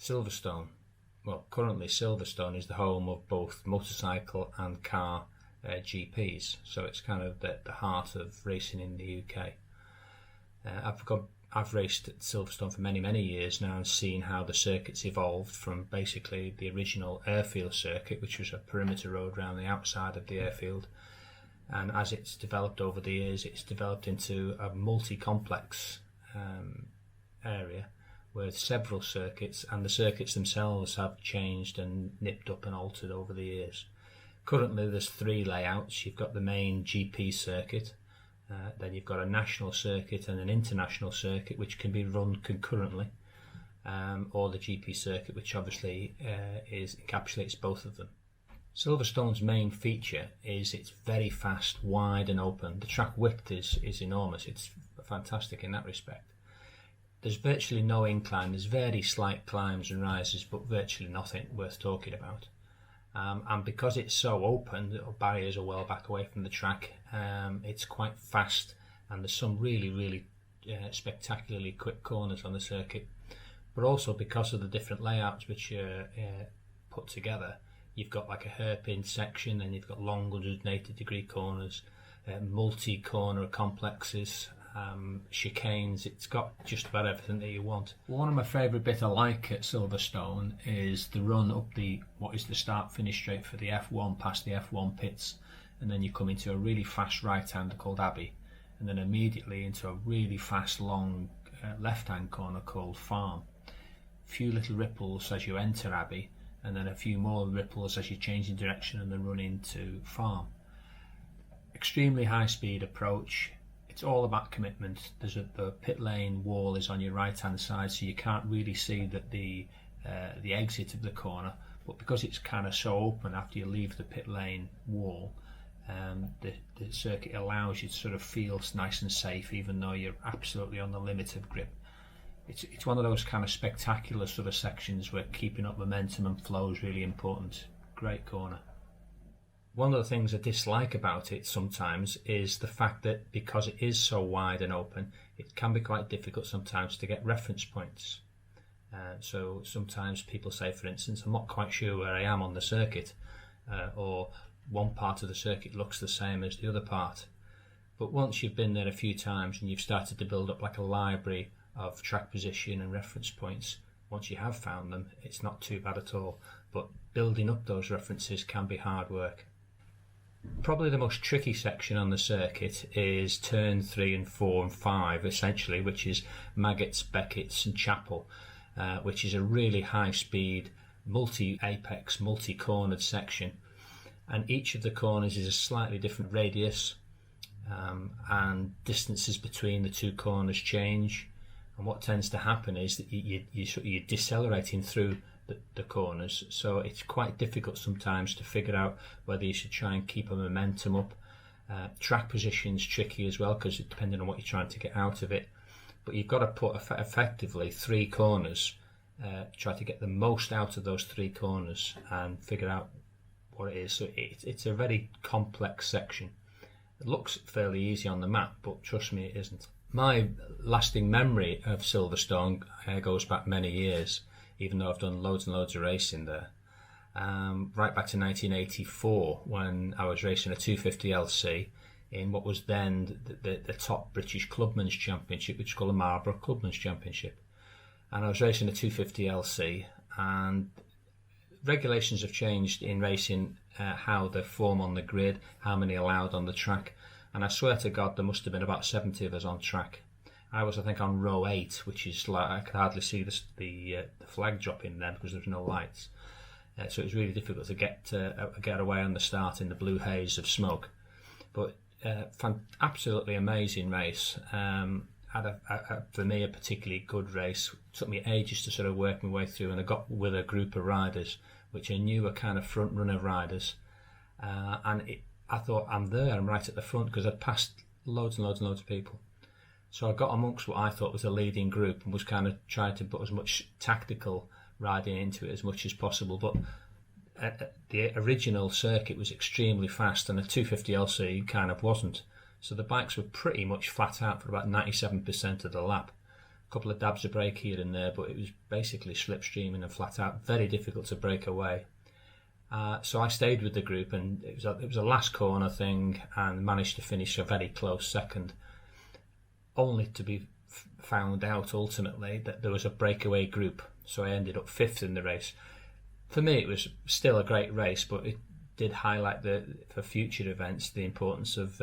Silverstone. Well, currently Silverstone is the home of both motorcycle and car GPs, so it's kind of the heart of racing in the UK. I've raced at Silverstone for many years now and seen how the circuit's evolved from basically the original airfield circuit, which was a perimeter road around the outside of the airfield, and as it's developed over the years, it's developed into a multi-complex area with several circuits, and the circuits themselves have changed and nipped up and altered over the years. Currently there's 3 layouts. You've got the main GP circuit, then you've got a national circuit and an international circuit which can be run concurrently, or the GP circuit, which obviously encapsulates both of them. Silverstone's main feature is it's very fast, wide and open. The track width is enormous. It's fantastic in that respect. There's virtually no incline. There's very slight climbs and rises, but virtually nothing worth talking about. And because it's so open, the barriers are well back away from the track. It's quite fast, and there's some really spectacularly quick corners on the circuit. But also because of the different layouts which are put together, you've got like a hairpin section, and you've got long 180-degree corners, multi-corner complexes, chicanes. It's got just about everything that you want. One of my favourite bits I like at Silverstone is the run up what is the start-finish straight for the F1 past the F1 pits, and then you come into a really fast right-hander called Abbey, and then immediately into a really fast long left-hand corner called Farm. A few little ripples as you enter Abbey, and then a few more ripples as you change in direction and then run into Farm. Extremely high speed approach. It's all about commitment. The pit lane wall is on your right hand side, so you can't really see that the exit of the corner, but because it's kind of so open after you leave the pit lane wall, the circuit allows you to sort of feel nice and safe even though you're absolutely on the limit of grip. It's one of those kind of spectacular sort of sections where keeping up momentum and flow is really important. Great corner. One of the things I dislike about it sometimes is the fact that because it is so wide and open, it can be quite difficult sometimes to get reference points. So sometimes people say, for instance, I'm not quite sure where I am on the circuit, or one part of the circuit looks the same as the other part. But once you've been there a few times and you've started to build up like a library of track position and reference points, once you have found them, it's not too bad at all. But building up those references can be hard work. Probably the most tricky section on the circuit is turn 3 and 4 and 5 essentially, which is Maggots, Beckett's and Chapel, which is a really high speed multi-apex, multi-cornered section, and each of the corners is a slightly different radius, and distances between the 2 corners change, and what tends to happen is that you're decelerating through the corners, so it's quite difficult sometimes to figure out whether you should try and keep a momentum up. Track position's tricky as well, because depending on what you're trying to get out of it, but you've got to put effectively 3 corners, try to get the most out of those 3 corners and figure out what it is. So it's a very complex section. It looks fairly easy on the map, but trust me, it isn't. My lasting memory of Silverstone goes back many years, even though I've done loads and loads of racing there. Right back to 1984, when I was racing a 250LC in what was then the top British Clubman's Championship, which is called the Marlborough Clubman's Championship. And I was racing a 250LC, and regulations have changed in racing, how they form on the grid, how many allowed on the track, and I swear to God there must have been about 70 of us on track. I was, I think, on row 8, which is like I could hardly see the flag drop in there because there was no lights. So it was really difficult to get away on the start in the blue haze of smoke. But absolutely amazing race. Had for me a particularly good race. It took me ages to sort of work my way through, and I got with a group of riders which I knew were kind of front runner riders, I thought, I'm there, I'm right at the front, because I'd passed loads and loads and loads of people. So I got amongst what I thought was the leading group and was kind of trying to put as much tactical riding into it as much as possible. But the original circuit was extremely fast, and the 250LC kind of wasn't. So the bikes were pretty much flat out for about 97% of the lap. couple of dabs of brake here and there, but it was basically slipstreaming and flat out, very difficult to break away. So I stayed with the group, and it was a last corner thing, and managed to finish a very close second, only to be found out ultimately that there was a breakaway group, so I ended up 5th in the race. For me, it was still a great race, but it did highlight for future events the importance of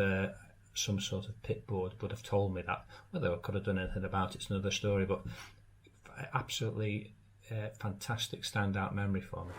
some sort of pit board would have told me that. Whether I could have done anything about it's another story, but absolutely fantastic standout memory for me.